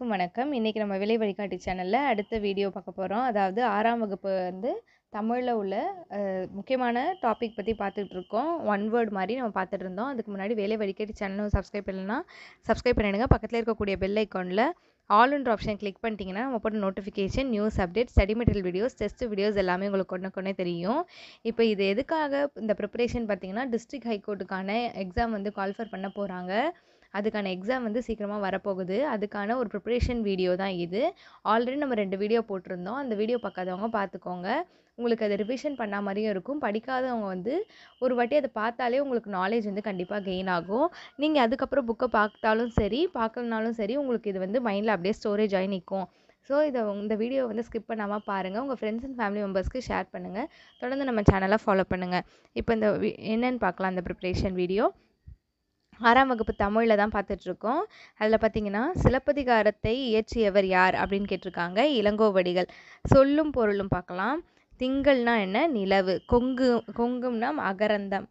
அனைவருக்கும் வணக்கம். இன்னைக்கு நம்ம விலை வழிகாட்டி சேனல்ல அடுத்த வீடியோ பார்க்க போறோம். அதாவது 6ஆம் வகுப்பு வந்து தமிழ்ல உள்ள முக்கியமான டாபிக் பத்தி பார்த்துட்டு இருக்கோம். ஒன் வேர்ட் மாதிரி நம்ம பார்த்துட்டு இருந்தோம். அதுக்கு முன்னாடி வேலை வழிகாட்டி சேனலும் சப்ஸ்கிரைப் பண்ணலனா சப்ஸ்கிரைப் பண்ணிடுங்க. பக்கத்தில் இருக்கக்கூடிய பெல் ஐக்கானில் ஆல்ன்ற ஆப்ஷன் கிளிக் பண்ணிட்டீங்கன்னா நம்ம போட்ட notification, news update, study material videos, test videos எல்லாமே உங்களுக்கு கொண்டே தெரியும். இப்போ இது எதுக்காக இந்த ப்ரிப்பரேஷன் பார்த்தீங்கன்னா, டிஸ்ட்ரிக்ட் ஹைகோர்ட்டுக்கான எக்ஸாம் வந்து கால்ஃபர் பண்ண போகிறாங்க. அதுக்கான எக்ஸாம் வந்து சீக்கிரமாக வரப்போகுது. அதுக்கான ஒரு ப்ரிப்பரேஷன் வீடியோ தான் இது. ஆல்ரெடி நம்ம 2 வீடியோ போட்டிருந்தோம். அந்த வீடியோ பார்க்காதவங்க பார்த்துக்கோங்க. உங்களுக்கு அதை ரிவிஷன் பண்ண மாதிரியும் இருக்கும். படிக்காதவங்க வந்து ஒரு வாட்டி அதை பார்த்தாலே உங்களுக்கு நாலேஜ் வந்து கண்டிப்பாக கெயின் ஆகும். நீங்கள் அதுக்கப்புறம் புக்கை பார்த்தாலும் சரி, பார்க்கலனாலும் சரி, உங்களுக்கு இது வந்து மைண்டில் அப்படியே ஸ்டோரேஜ் ஆகி நிற்கும். ஸோ இந்த வீடியோ வந்து ஸ்கிப் பண்ணாமல் பாருங்கள். உங்கள் ஃப்ரெண்ட்ஸ் அண்ட் ஃபேமிலி மெம்பர்ஸ்க்கு ஷேர் பண்ணுங்கள். தொடர்ந்து நம்ம சேனலை ஃபாலோ பண்ணுங்கள். இப்போ என்னென்னு பார்க்கலாம். இந்த ப்ரிப்பரேஷன் வீடியோ 6ஆம் வகுப்பு தமிழில் தான் பார்த்துட்ருக்கோம். அதில் பார்த்தீங்கன்னா, சிலப்பதிகாரத்தை இயற்றியவர் யார் அப்படின்னு கேட்டிருக்காங்க. இளங்கோவடிகள். சொல்லும் பொருளும் பார்க்கலாம். திங்கள்னா என்ன? நிலவு. கொங்கும்னா அகரந்தம்.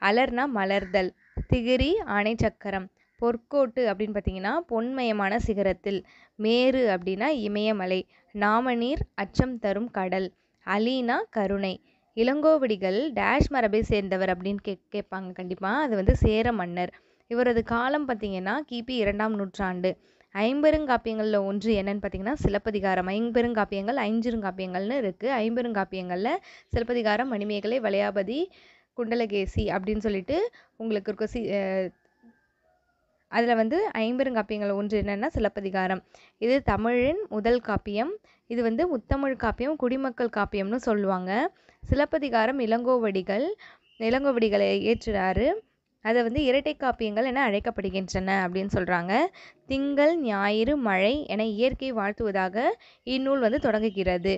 அலர்னா மலர்தல். திகிரி ஆணை சக்கரம். பொற்கோட்டு அப்படின்னு பார்த்தீங்கன்னா, பொன்மயமான சிகரத்தில். மேரு அப்படின்னா இமயமலை. நாமநீர் அச்சம் தரும் கடல். அலினா கருணை. இளங்கோவடிகள் டேஷ் மரபை சேர்ந்தவர் அப்படின்னு கேட்பாங்க கண்டிப்பாக. அது வந்து சேர மன்னர். இவரது காலம் பார்த்தீங்கன்னா கிபி 2ஆம் நூற்றாண்டு. ஐம்பெருங்காப்பியங்களில் ஒன்று என்னன்னு பார்த்தீங்கன்னா சிலப்பதிகாரம். ஐம்பெருங்காப்பியங்கள், ஐஞ்சிருங்காப்பியங்கள்னு இருக்குது. ஐம்பெருங்காப்பியங்களில் சிலப்பதிகாரம், மணிமேகலை, வளையாபதி, குண்டலகேசி அப்படின்னு சொல்லிட்டு உங்களுக்கு இருக்கும். அதில் வந்து ஐம்பெருங்காப்பியங்கள் ஒன்று என்னென்னா சிலப்பதிகாரம். இது தமிழின் முதல் காப்பியம். இது வந்து முத்தமிழ் காப்பியம், குடிமக்கள் காப்பியம்னு சொல்லுவாங்க. சிலப்பதிகாரம் இளங்கோவடிகளை இயற்றினார். அதை வந்து இரட்டை காப்பியங்கள் என அழைக்கப்படுகின்றன அப்படின்னு சொல்கிறாங்க. திங்கள், ஞாயிறு, மழை என இயற்கை வாழ்த்துவதாக இந்நூல் வந்து தொடங்குகிறது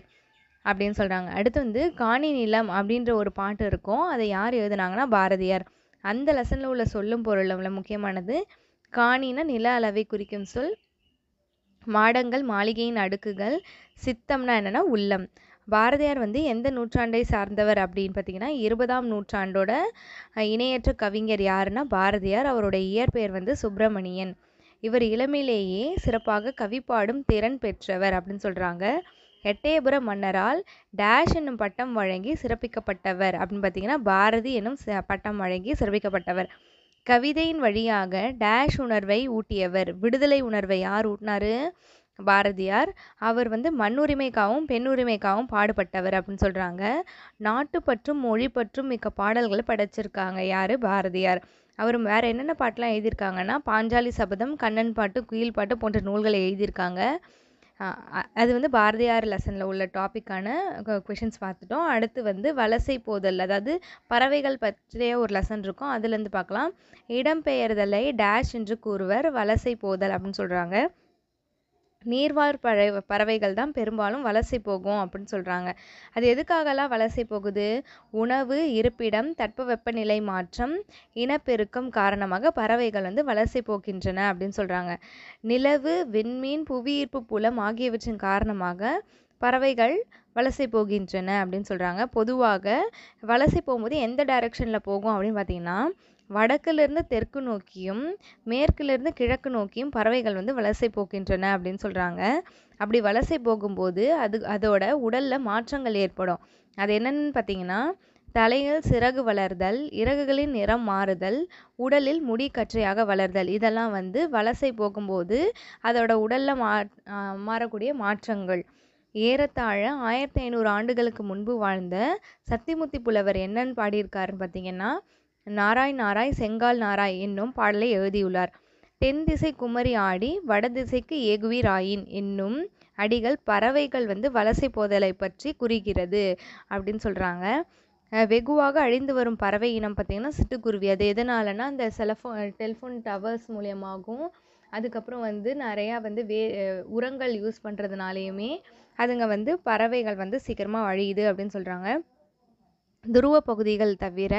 அப்படின்னு சொல்கிறாங்க. அடுத்து வந்து காணி நிலம் அப்படின்ற ஒரு பாட்டு இருக்கும். அதை யார் எழுதுனாங்கன்னா பாரதியார். அந்த லெசனில் உள்ள சொல்லும் பொருள் முக்கியமானது. காணினா நில அளவை குறிக்கும் சொல். மாடங்கள் மாளிகையின் அடுக்குகள். சித்தம்னா என்னென்னா உள்ளம். பாரதியார் வந்து எந்த நூற்றாண்டை சார்ந்தவர் அப்படின்னு பார்த்தீங்கன்னா 20ஆம் நூற்றாண்டோட இணையற்ற கவிஞர் யாருன்னா பாரதியார். அவருடைய இயற்பெயர் வந்து சுப்பிரமணியன். இவர் இளமையிலேயே சிறப்பாக கவிப்பாடும் திறன் பெற்றவர் அப்படின்னு சொல்கிறாங்க. எட்டயபுர மன்னரால் டேஷ் என்னும் பட்டம் வழங்கி சிறப்பிக்கப்பட்டவர் அப்படின்னு பார்த்தீங்கன்னா பாரதி என்னும் பட்டம் வழங்கி சிறப்பிக்கப்பட்டவர். கவிதையின் வழியாக டேஷ் உணர்வை ஊட்டியவர். விடுதலை உணர்வை யார் ஊட்டினாரு? பாரதியார். அவர் வந்து மண்ணுரிமைக்காகவும் பெண்ணுரிமைக்காகவும் பாடுபட்டவர் அப்படின்னு சொல்கிறாங்க. நாட்டுப்பற்றும் மொழி பற்றும் மிக்க பாடல்களை படைச்சிருக்காங்க யார்? பாரதியார். அவர் வேறு என்னென்ன பாட்டெலாம் எழுதியிருக்காங்கன்னா பாஞ்சாலி சபதம், கண்ணன் பாட்டு, குயில் பாட்டு போன்ற நூல்களை எழுதியிருக்காங்க. அது வந்து பாரதியார் லெசனில் உள்ள டாப்பிக்கான கொஷின்ஸ் பார்த்துட்டோம். அடுத்து வந்து வலசை போதல், அதாவது பறவைகள் பற்றிய ஒரு லெசன் இருக்கும். அதுலேருந்து பார்க்கலாம். இடம்பெயர்தலை டேஷ் என்று கூறுவர். வலசை போதல் அப்படின்னு சொல்கிறாங்க. நீர்வாழ் பறவைகள் தான் பெரும்பாலும் வலசை போகும் அப்படின்னு சொல்கிறாங்க. அது எதுக்காகலாம் வலசை போகுது? உணவு, இருப்பிடம், தட்பவெப்பநிலை மாற்றம், இனப்பெருக்கம் காரணமாக பறவைகள் வந்து வலசை போகின்றன அப்படின்னு சொல்கிறாங்க. நிலவு, விண்மீன், புவியீர்ப்பு புலம் ஆகியவற்றின் காரணமாக பறவைகள் வலசை போகின்றன அப்படின்னு சொல்கிறாங்க. பொதுவாக வலசை போகும்போது எந்த டைரக்ஷனில் போகும் அப்படின்னு பார்த்தீங்கன்னா, வடக்கிலிருந்து தெற்கு நோக்கியும் மேற்கிலிருந்து கிழக்கு நோக்கியும் பறவைகள் வந்து வலசை போகின்றன அப்படின்னு சொல்கிறாங்க. அப்படி வலசை போகும்போது அதோட உடலில் மாற்றங்கள் ஏற்படும். அது என்னென்னு பார்த்தீங்கன்னா, தலையில் சிறகு வளர்தல், இறகுகளின் நிறம் மாறுதல், உடலில் முடி கற்றையாக வளர்தல், இதெல்லாம் வந்து வலசை போகும்போது அதோட உடலில் மாறக்கூடிய மாற்றங்கள். ஏறத்தாழ 1500 ஆண்டுகளுக்கு முன்பு வாழ்ந்த சத்திமுத்தி புலவர் என்னன்னு பாடியிருக்காருன்னு பார்த்தீங்கன்னா, நாராய் நாராய் செங்கால் நாராய் என்னும் பாடலை எழுதியுள்ளார். தென் திசை குமரி ஆடி வடதிசைக்கு ஏகுவீர் ஆயின் என்னும் அடிகள் பறவைகள் வந்து வலசை போதலை பற்றி குறிக்கிறது அப்படின்னு சொல்கிறாங்க. வெகுவாக அழிந்து வரும் பறவை இனம் பார்த்திங்கன்னா சிட்டுக்குருவி. அது எதனாலனா இந்த டெலிஃபோன் டவர்ஸ் மூலியமாகவும் அதுக்கப்புறம் வந்து நிறையா வந்து உரங்கள் யூஸ் பண்ணுறதுனாலையுமே அதுங்க வந்து பறவைகள் வந்து சீக்கிரமாக அழியுது அப்படின்னு சொல்கிறாங்க. துருவ பகுதிகள் தவிர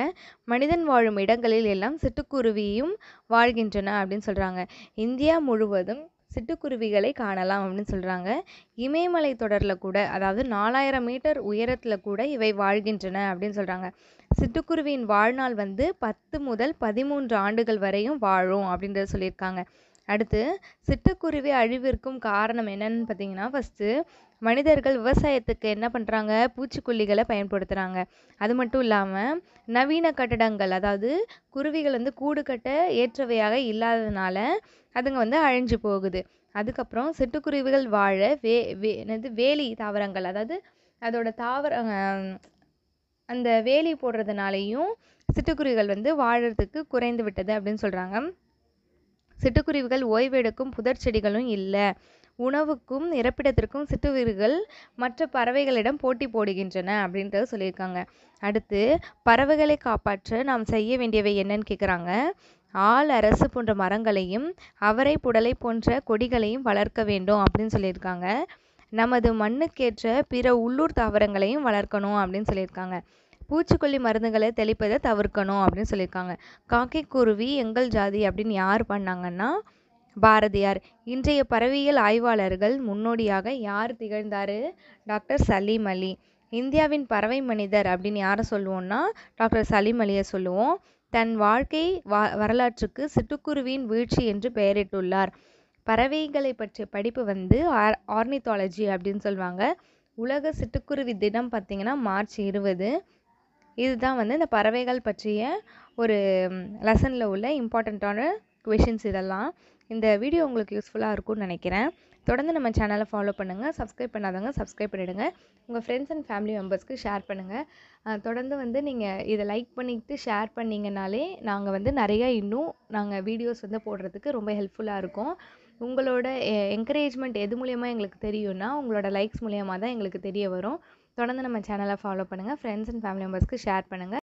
மனிதன் வாழும் இடங்களில் எல்லாம் சிட்டுக்குருவியும் வாழ்கின்றன அப்படின்னு சொல்கிறாங்க. இந்தியா முழுவதும் சிட்டுக்குருவிகளை காணலாம் அப்படின்னு சொல்கிறாங்க. இமயமலை தொடரில் கூட, அதாவது 4000 மீட்டர் உயரத்தில் கூட இவை வாழ்கின்றன அப்படின்னு சொல்கிறாங்க. சிட்டுக்குருவியின் வாழ்நாள் வந்து 10 முதல் 13 ஆண்டுகள் வரையும் வாழும் அப்படின்றத சொல்லியிருக்காங்க. அடுத்து சிட்டுக்குருவி அழிவிற்கும் காரணம் என்னன்னு பார்த்தீங்கன்னா, ஃபஸ்ட்டு மனிதர்கள் விவசாயத்துக்கு என்ன பண்ணுறாங்க, பூச்சிக்கொல்லிகளை பயன்படுத்துகிறாங்க. அது மட்டும் இல்லாமல் நவீன கட்டடங்கள், அதாவது குருவிகள் வந்து கூடு கட்ட ஏற்றவையாக இல்லாததுனால அதுங்க வந்து அழிஞ்சு போகுது. அதுக்கப்புறம் சிட்டுக்குருவிகள் வாழ வேலி தாவரங்கள், அதாவது அதோட அந்த வேலி போடுறதுனாலையும் சிட்டுக்குருவிகள் வந்து வாழறதுக்கு குறைந்து விட்டது அப்படின்னு சொல்கிறாங்க. சிட்டுக்குருவிகள் ஓய்வெடுக்கும் புதர் செடிகளும் இல்லை. உணவுக்கும் இருப்பிடத்திற்கும் சிட்டுக்குருவிகள் மற்ற பறவைகளிடம் போட்டி போடுகின்றன அப்படின்றத சொல்லியிருக்காங்க. அடுத்து பறவைகளை காப்பாற்ற நாம் செய்ய வேண்டியவை என்னன்னு கேட்குறாங்க. ஆல் அரசு போன்ற மரங்களையும் அவரை புடலை போன்ற கொடிகளையும் வளர்க்க வேண்டும் அப்படின்னு சொல்லியிருக்காங்க. நமது மண்ணுக்கேற்ற பிற உள்ளூர் தாவரங்களையும் வளர்க்கணும் அப்படின்னு சொல்லியிருக்காங்க. பூச்சிக்கொல்லி மருந்துகளை தெளிப்பதை தவிர்க்கணும் அப்படின்னு சொல்லியிருக்காங்க. காக்கை குருவி எங்கள் ஜாதி அப்படின்னு யார் பண்ணாங்கன்னா பாரதியார். இன்றைய பறவையியல் ஆய்வாளர்கள் முன்னோடியாக யார் திகழ்ந்தார்? டாக்டர் சலீம் அலி. இந்தியாவின் பறவை மனிதர் அப்படின்னு யாரை சொல்லுவோம்னா டாக்டர் சலீம் அலியை சொல்லுவோம். தன் வாழ்க்கை வரலாற்றுக்கு சிட்டுக்குருவியின் வீழ்ச்சி என்று பெயரிட்டுள்ளார். பறவைகளை பற்றிய படிப்பு வந்து ஆர்னித்தாலஜி அப்படின்னு சொல்லுவாங்க. உலக சிட்டுக்குருவி தினம் பார்த்திங்கன்னா மார்ச் 20. இதுதான் வந்து இந்த பறவைகள் பற்றிய ஒரு லெசனில் உள்ள இம்பார்ட்டண்ட்டான கொஷின்ஸ். இதெல்லாம் இந்த வீடியோ உங்களுக்கு யூஸ்ஃபுல்லாக இருக்கும்னு நினைக்கிறேன். தொடர்ந்து நம்ம சேனலை ஃபாலோ பண்ணுங்கள். சப்ஸ்கிரைப் பண்ணாதவங்க சப்ஸ்கிரைப் பண்ணிவிடுங்க. உங்கள் ஃப்ரெண்ட்ஸ் அண்ட் ஃபேமிலி மெம்பர்ஸ்க்கு ஷேர் பண்ணுங்கள். தொடர்ந்து வந்து நீங்கள் இதை லைக் பண்ணிவிட்டு ஷேர் பண்ணிங்கனாலே நாங்கள் வந்து நாங்கள் வீடியோஸ் வந்து போடுறதுக்கு ரொம்ப ஹெல்ப்ஃபுல்லாக இருக்கும். உங்களோட என்கரேஜ்மெண்ட் எது மூலியமாக எங்களுக்கு தெரியும்னா உங்களோட லைக்ஸ் மூலியமாக தான் எங்களுக்கு தெரிய வரும். தொடர்ந்து நம்ம சேனலை ஃபாலோ பண்ணுங்கள். ஃப்ரெண்ட்ஸ் அண்ட் ஃபேமிலி மெம்பர்ஸ்க்கு ஷேர் பண்ணுங்கள்.